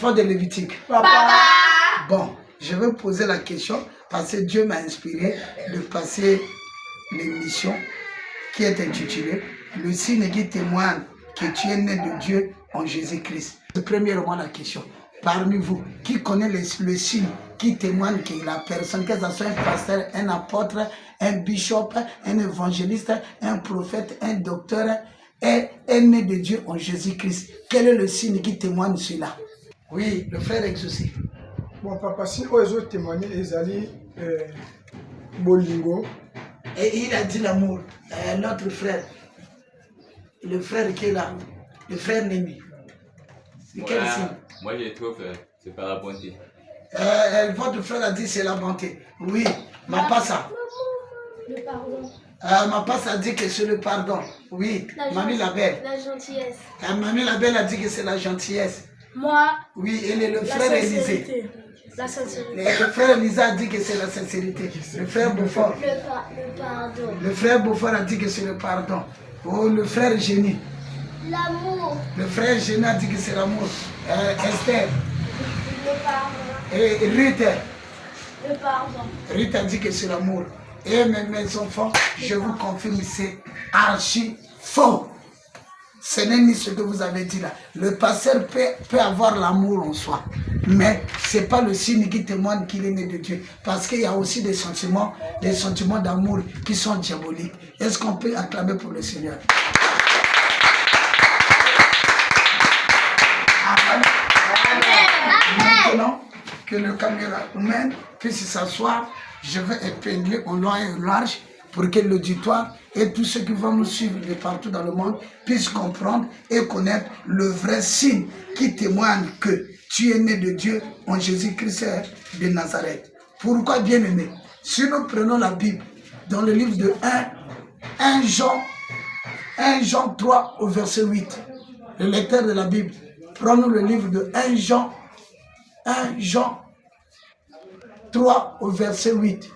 enfants de Lévitique. Papa. Bon, je vais poser la question parce que Dieu m'a inspiré de passer l'émission qui est intitulée « Le signe qui témoigne que tu es né de Dieu en Jésus-Christ ». Premièrement, la question. Parmi vous, qui connaît le signe qui témoigne que la personne, que ce soit un pasteur, un apôtre, un bishop, un évangéliste, un prophète, un docteur, est né de Dieu en Jésus-Christ? Quel est le signe qui témoigne cela? Oui, le frère exaucé. Bon, papa, si Ozo témoigne, Ezali Bolingo. Et il a dit l'amour. Notre frère, le frère qui est là, le frère Némi. C'est quel signe? Moi, je trouve que c'est pas la bonté. Votre frère a dit c'est la bonté. Oui, ma passa. Le pardon. Ma passe a dit que c'est le pardon. Oui, Mamie la belle. La gentillesse. Mamie la belle a dit que c'est la gentillesse. Moi. Oui, et le frère Élisée. La sincérité. Le frère Élisée a dit que c'est la sincérité. Le frère Beaufort. Le pardon. Le frère Beaufort a dit que c'est le pardon. Oh, le frère Génie. L'amour. Le frère Génie a dit que c'est l'amour. Esther. Le pardon. Et Ruth. Le pardon. Ruth a dit que c'est l'amour. Et mes enfants, je vous confirme, c'est archi faux. Ce n'est ni ce que vous avez dit là. Le pasteur peut avoir l'amour en soi, mais ce n'est pas le signe qui témoigne qu'il est né de Dieu. Parce qu'il y a aussi des sentiments d'amour qui sont diaboliques. Est-ce qu'on peut acclamer pour le Seigneur? Maintenant que le caméraman puisse s'asseoir, je vais épingler en long et en large pour que l'auditoire et tous ceux qui vont nous suivre de partout dans le monde puissent comprendre et connaître le vrai signe qui témoigne que tu es né de Dieu en Jésus-Christ de Nazareth. Pourquoi bien-aimé? Si nous prenons la Bible dans le livre de 1 Jean 3 au verset 8, le lecteur de la Bible, prenons le livre de 1 Jean 3 au verset 8.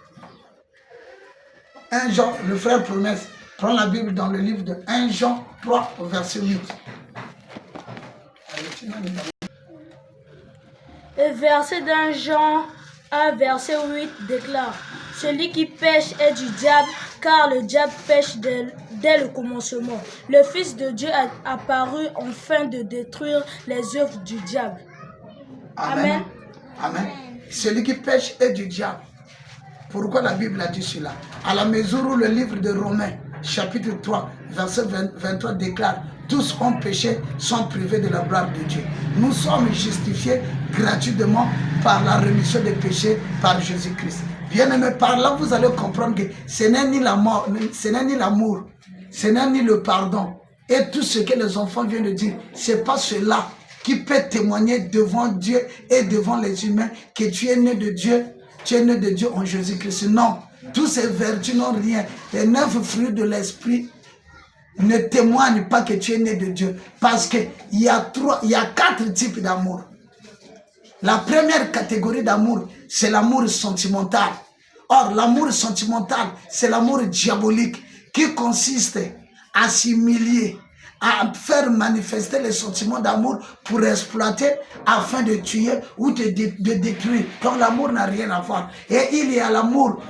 1 Jean, le frère Promesse, prend la Bible dans le livre de 1 Jean 3 au verset 8. Le verset d'un Jean 1, verset 8 déclare: celui qui pêche est du diable, car le diable pêche dès le commencement. Le Fils de Dieu a apparu afin de détruire les œuvres du diable. Amen. Amen. Celui qui pêche est du diable. Pourquoi la Bible a dit cela? À la mesure où le livre de Romains, chapitre 3, verset 23 déclare: tous ont péché, sont privés de la gloire de Dieu. Nous sommes justifiés gratuitement par la rémission des péchés par Jésus-Christ. Bien-aimés, par là vous allez comprendre que ce n'est ni la mort, ce n'est ni l'amour, ce n'est ni le pardon. Et tout ce que les enfants viennent de dire, ce n'est pas cela qui peut témoigner devant Dieu et devant les humains que tu es né de Dieu. Tu es né de Dieu en Jésus-Christ. Non, tous ces vertus n'ont rien. Les 9 fruits de l'esprit ne témoignent pas que tu es né de Dieu. Parce qu'il y a 4 types d'amour. La première catégorie d'amour, c'est l'amour sentimental. Or, l'amour sentimental, c'est l'amour diabolique qui consiste à s'humilier, à faire manifester les sentiments d'amour pour exploiter afin de tuer ou de détruire. Donc l'amour n'a rien à voir. Et il y a l'amour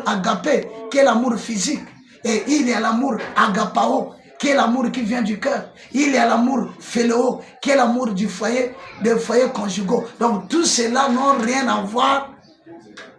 agapé, qui est l'amour physique. Et il y a l'amour agapao, qui est l'amour qui vient du cœur. Il y a l'amour philéo, qui est l'amour du foyer, des foyers conjugaux. Donc tout cela n'a rien à voir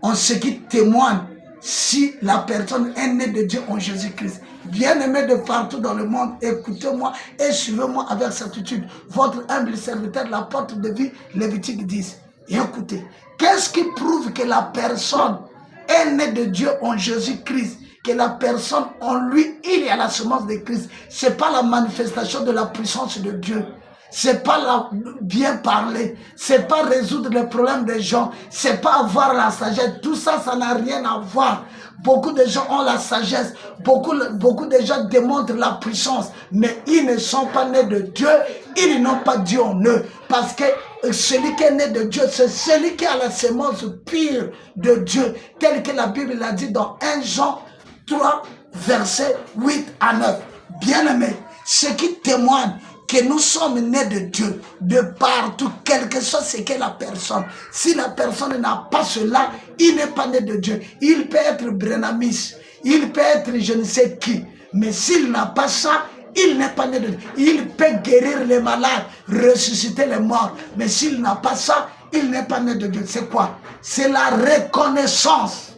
en ce qui témoigne si la personne est née de Dieu en Jésus-Christ. Bien-aimés de partout dans le monde, écoutez-moi et suivez-moi avec certitude. Votre humble serviteur, la porte de vie, Lévitique 10. Et écoutez, qu'est-ce qui prouve que la personne est née de Dieu en Jésus-Christ? Que la personne en lui, il y a la semence de Christ. Ce n'est pas la manifestation de la puissance de Dieu. C'est pas bien parler, c'est pas résoudre les problèmes des gens, c'est pas avoir la sagesse. Tout ça, ça n'a rien à voir. Beaucoup de gens ont la sagesse, beaucoup de gens démontrent la puissance, mais ils ne sont pas nés de Dieu, ils n'ont pas Dieu en eux. Parce que celui qui est né de Dieu, c'est celui qui a la semence pure de Dieu, tel que la Bible l'a dit dans 1 Jean 3, versets 8 à 9. Bien-aimés, ce qui témoigne que nous sommes nés de Dieu, de partout, quel que soit ce qu'est la personne. Si la personne n'a pas cela, il n'est pas né de Dieu. Il peut être Brenamis, il peut être je ne sais qui, mais s'il n'a pas ça, il n'est pas né de Dieu. Il peut guérir les malades, ressusciter les morts, mais s'il n'a pas ça, il n'est pas né de Dieu. C'est quoi? C'est la reconnaissance.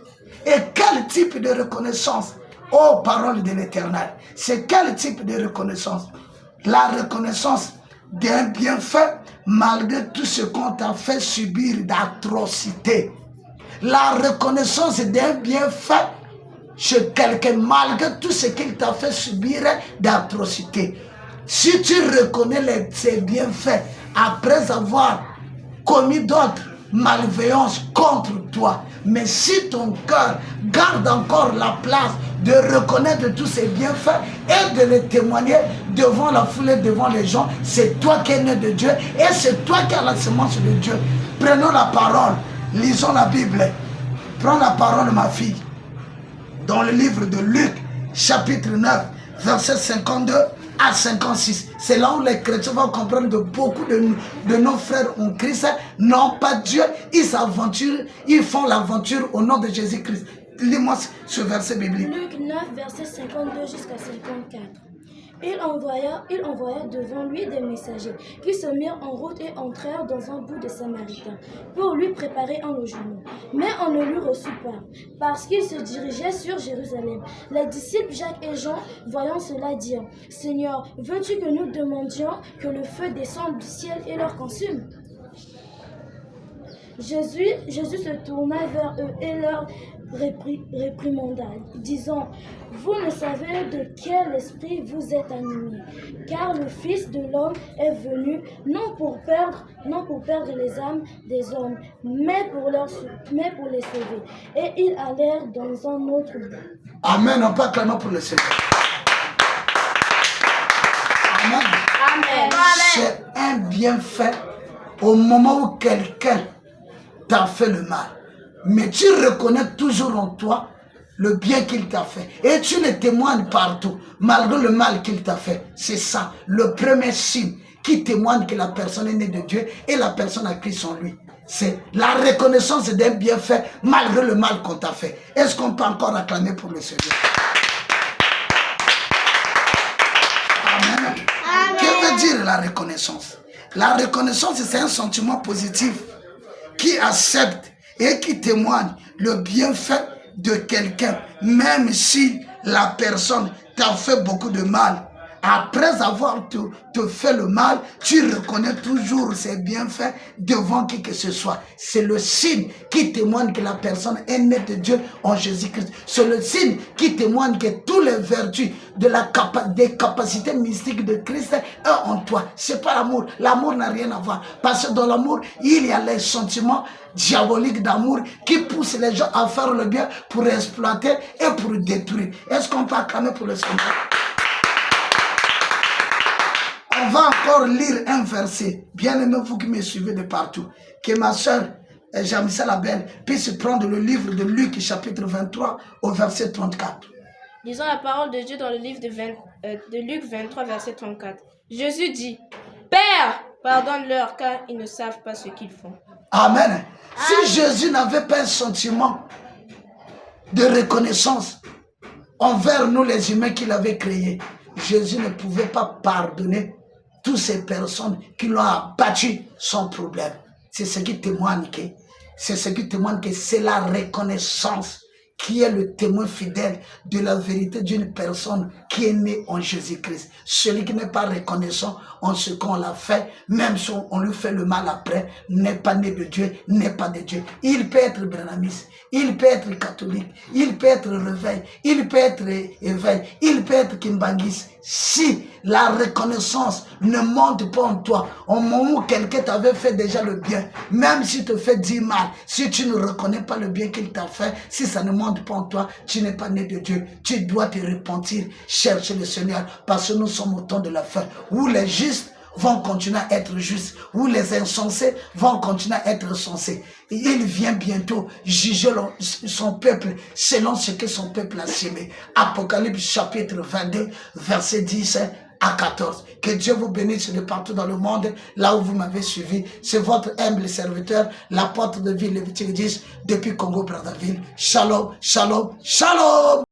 Et quel type de reconnaissance? Oh, parole de l'Éternel. C'est quel type de reconnaissance? La reconnaissance d'un bienfait malgré tout ce qu'on t'a fait subir d'atrocité. La reconnaissance d'un bienfait chez quelqu'un malgré tout ce qu'il t'a fait subir d'atrocité. Si tu reconnais ces bienfaits après avoir commis d'autres malveillances contre toi, mais si ton cœur garde encore la place de reconnaître tous ces bienfaits et de les témoigner devant la foule et devant les gens, c'est toi qui es né de Dieu et c'est toi qui as la semence de Dieu. Prenons la parole, lisons la Bible. Prends la parole, ma fille, dans le livre de Luc, chapitre 9, verset 52 à 56. C'est là où les chrétiens vont comprendre que beaucoup de nos frères en Christ n'ont pas Dieu. Ils s'aventurent, ils font l'aventure au nom de Jésus-Christ. Lis-moi ce verset biblique. Luc 9, verset 52 jusqu'à 54. Il envoya devant lui des messagers qui se mirent en route et entrèrent dans un bout de Samaritains pour lui préparer un logement. Mais on ne lui reçut pas, parce qu'il se dirigeait sur Jérusalem. Les disciples Jacques et Jean, voyant cela, dirent: Seigneur, veux-tu que nous demandions que le feu descende du ciel et leur consume? Jésus se tourna vers eux et leur réprimanda, disant: Vous ne savez de quel esprit vous êtes animés, car le Fils de l'homme est venu non pour perdre les âmes des hommes, mais pour les sauver. Et ils allèrent dans un autre but. Amen. On peut acclamer pour le Seigneur. Amen. Amen. C'est un bienfait au moment où quelqu'un t'a fait le mal. Mais tu reconnais toujours en toi le bien qu'il t'a fait. Et tu le témoignes partout, malgré le mal qu'il t'a fait. C'est ça, le premier signe qui témoigne que la personne est née de Dieu et la personne a Christ en lui. C'est la reconnaissance d'un bienfait malgré le mal qu'on t'a fait. Est-ce qu'on peut encore acclamer pour le Seigneur? Amen. Amen. Que veut dire la reconnaissance? La reconnaissance, c'est un sentiment positif qui accepte et qui témoigne le bienfait de quelqu'un, même si la personne t'a fait beaucoup de mal. Après avoir te fait le mal, tu reconnais toujours ses bienfaits devant qui que ce soit. C'est le signe qui témoigne que la personne est née de Dieu en Jésus-Christ. C'est le signe qui témoigne que toutes les vertus des capacités mystiques de Christ sont en toi. C'est pas l'amour. L'amour n'a rien à voir. Parce que dans l'amour, il y a les sentiments diaboliques d'amour qui poussent les gens à faire le bien pour exploiter et pour détruire. Est-ce qu'on peut acclamer pour le Seigneur? On va encore lire un verset. Bien aimé, vous qui me suivez de partout. Que ma soeur Jamissa la Belle puisse prendre le livre de Luc chapitre 23 au verset 34. Lisons la parole de Dieu dans le livre de Luc 23 verset 34. Jésus dit: Père, pardonne-leur car ils ne savent pas ce qu'ils font. Amen. Si Jésus n'avait pas un sentiment de reconnaissance envers nous les humains qu'il avait créés, Jésus ne pouvait pas pardonner toutes ces personnes qui l'ont abattu sans problème. C'est ce qui témoigne que c'est la reconnaissance qui est le témoin fidèle de la vérité d'une personne qui est née en Jésus-Christ. Celui qui n'est pas reconnaissant en ce qu'on l'a fait, même si on lui fait le mal après, n'est pas né de Dieu, n'est pas de Dieu. Il peut être branamiste, il peut être catholique, il peut être réveil, il peut être éveil, il peut être kimbangis. Si la reconnaissance ne monte pas en toi, au moment où quelqu'un t'avait fait déjà le bien, même s'il te fait 10 mal, si tu ne reconnais pas le bien qu'il t'a fait, si ça ne monte pas en toi, tu n'es pas né de Dieu. Tu dois te repentir, chercher le Seigneur, parce que nous sommes au temps de la fin, où les justes vont continuer à être justes, où les insensés vont continuer à être sensés. Et il vient bientôt juger son peuple selon ce que son peuple a semé. Apocalypse chapitre 22, verset 10 à 14. Que Dieu vous bénisse de partout dans le monde, là où vous m'avez suivi. C'est votre humble serviteur, l'apôtre de vie, Lévitique 10, depuis Congo-Brazzaville. Shalom, shalom, shalom.